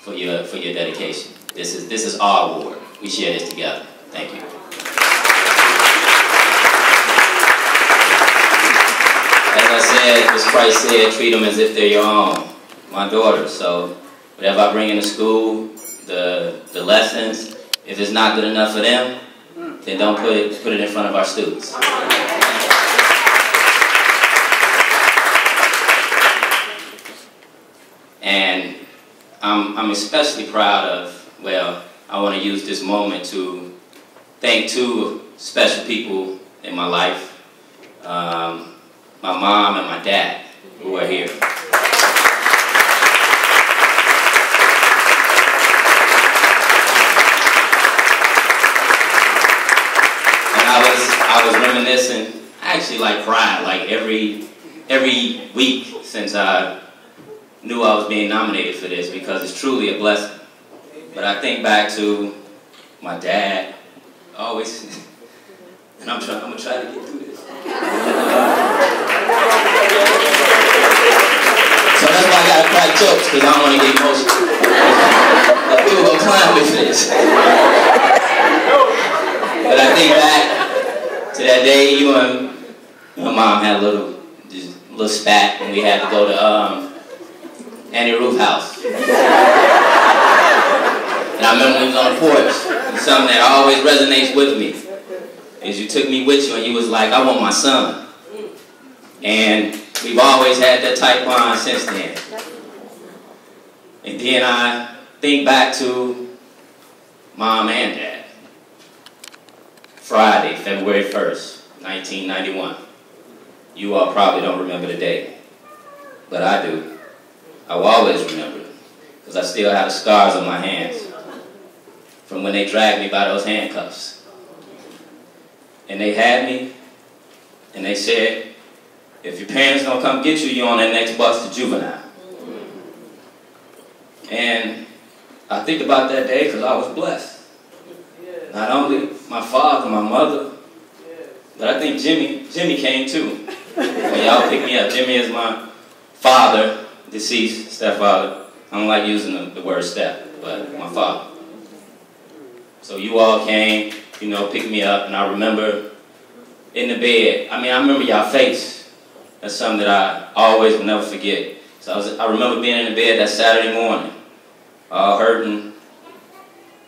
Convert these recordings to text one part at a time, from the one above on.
for your dedication. This is our award. We share this together. Thank you. As I said, as Christ said, treat them as if they're your own. My daughters. So whatever I bring into school, the lessons, if it's not good enough for them, then don't put it in front of our students. And I'm especially proud of, well, I want to use this moment to thank two special people in my life, my mom and my dad, who are here. I was reminiscing, I actually like cried like every week since I knew I was being nominated for this, because it's truly a blessing. But I think back to my dad, always, and I'm gonna try to get through this. So that's why I gotta crack jokes, because I don't want to get emotional. But people gonna climb with this. But I think back to that day you and my mom had a little spat when we had to go to Annie Roof house. And I remember we was on the porch. Something that always resonates with me is you took me with you and you was like, I want my son. And we've always had that tight bond since then. And then I think back to Mom and Dad. Friday, February 1st, 1991. You all probably don't remember the day, but I do. I will always remember it, because I still have the scars on my hands from when they dragged me by those handcuffs. And they had me, and they said, if your parents don't come get you, you're on that next bus to juvenile. And I think about that day because I was blessed. Not only my father, my mother, but I think Jimmy came too. When y'all pick me up, Jimmy is my father, deceased stepfather. I don't like using the word step, but my father. So you all came, you know, picked me up, and I remember in the bed, I remember y'all face. That's something that I always will never forget. So I remember being in the bed that Saturday morning, all hurting,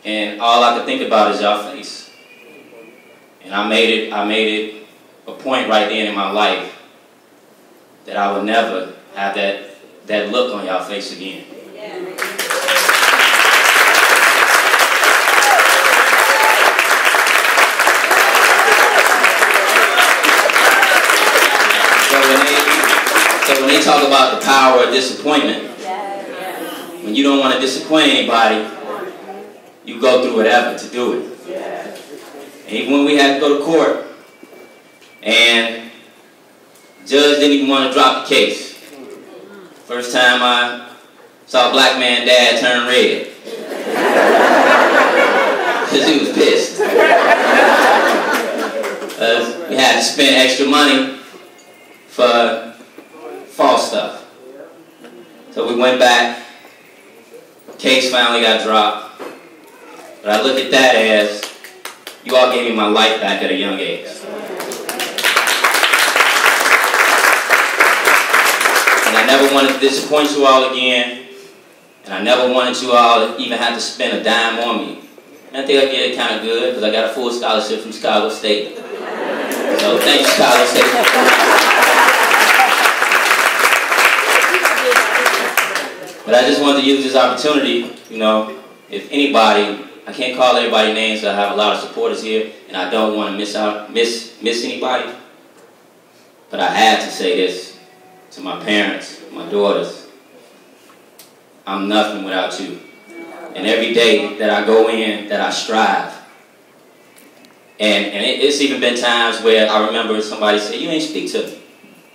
and all I could think about is y'all face. And I made it a point right then in my life that I would never have that look on y'all face again. So when they talk about the power of disappointment, when you don't want to disappoint anybody, you go through whatever to do it. And even when we had to go to court, and the judge didn't even want to drop the case. First time I saw a black man dad turn red. Because he was pissed. We had to spend extra money for false stuff. So we went back. Case finally got dropped. But I look at that as, you all gave me my life back at a young age. And I never wanted to disappoint you all again. And I never wanted you all to even have to spend a dime on me. And I think I did it kind of good, because I got a full scholarship from Chicago State. So thank you, Chicago State. But I just wanted to use this opportunity, you know, if anybody, I can't call everybody names, so I have a lot of supporters here, and I don't want to miss anybody. But I had to say this to my parents, my daughters. I'm nothing without you. And every day that I go in, that I strive. And it's even been times where I remember somebody say, you ain't speak to me.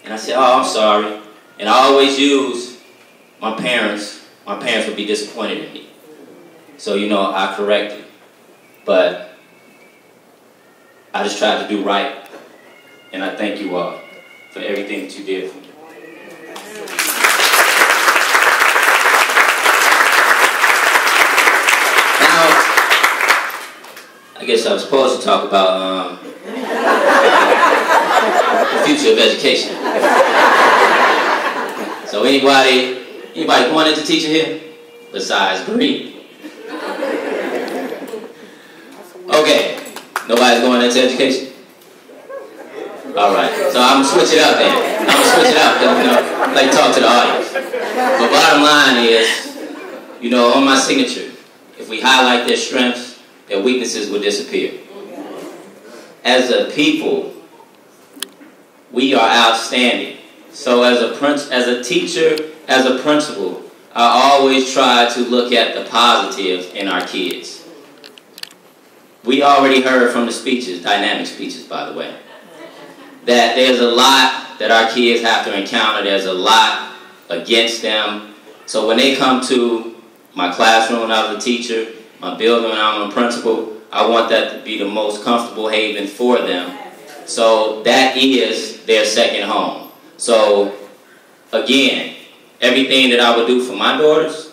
And I said, oh, I'm sorry. And I always use my parents would be disappointed in me. So, you know, I corrected. But I just tried to do right. And I thank you all for everything that you did for me. I guess I was supposed to talk about the future of education. So anybody going into teaching here? Besides Bree? Okay, nobody's going into education? Alright, so I'm going to switch it up then. I'm going to switch it up because, I like to talk to the audience. But bottom line is, on my signature, if we highlight their strengths, their weaknesses will disappear. As a people, we are outstanding. So as a teacher, as a principal, I always try to look at the positive in our kids. We already heard from the speeches, dynamic speeches by the way, that there's a lot that our kids have to encounter. There's a lot against them. So when they come to my classroom when I was a teacher, my building when I'm a principal, I want that to be the most comfortable haven for them. So that is their second home. So again, everything that I would do for my daughters,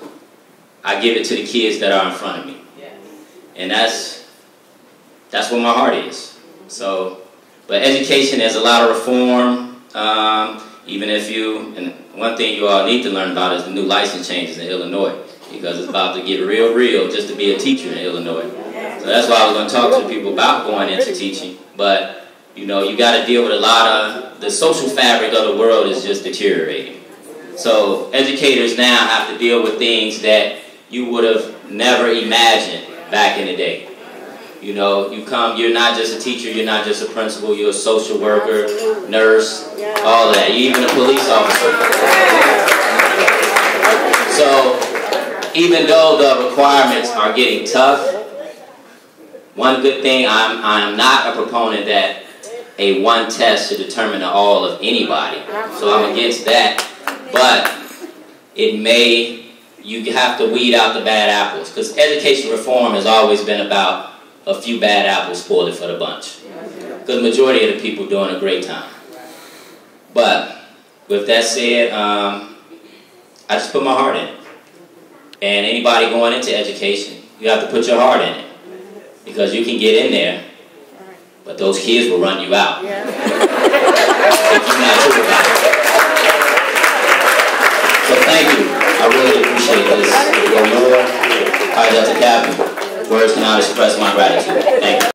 I give it to the kids that are in front of me. And that's where my heart is. So, but education, there's a lot of reform. Even if and one thing you all need to learn about is the new license changes in Illinois, because it's about to get real just to be a teacher in Illinois. So that's why I was going to talk to people about going into teaching. But, you got to deal with a lot of, the social fabric of the world is just deteriorating. So educators now have to deal with things that you would have never imagined back in the day. You come, you're not just a teacher, you're not just a principal, you're a social worker, nurse, all of that. You're even a police officer. So even though the requirements are getting tough, one good thing, I'm not a proponent that a one test should determine the all of anybody. So I'm against that. But you have to weed out the bad apples. Because education reform has always been about a few bad apples spoiled it for the bunch. Because the majority of the people are doing a great time. But with that said, I just put my heart in it. And anybody going into education, you have to put your heart in it. Because you can get in there, but those kids will run you out. If you're not true about it. So thank you. I really appreciate this. Go more. Hi, Dr. Kappa. Words cannot express my gratitude. Thank you.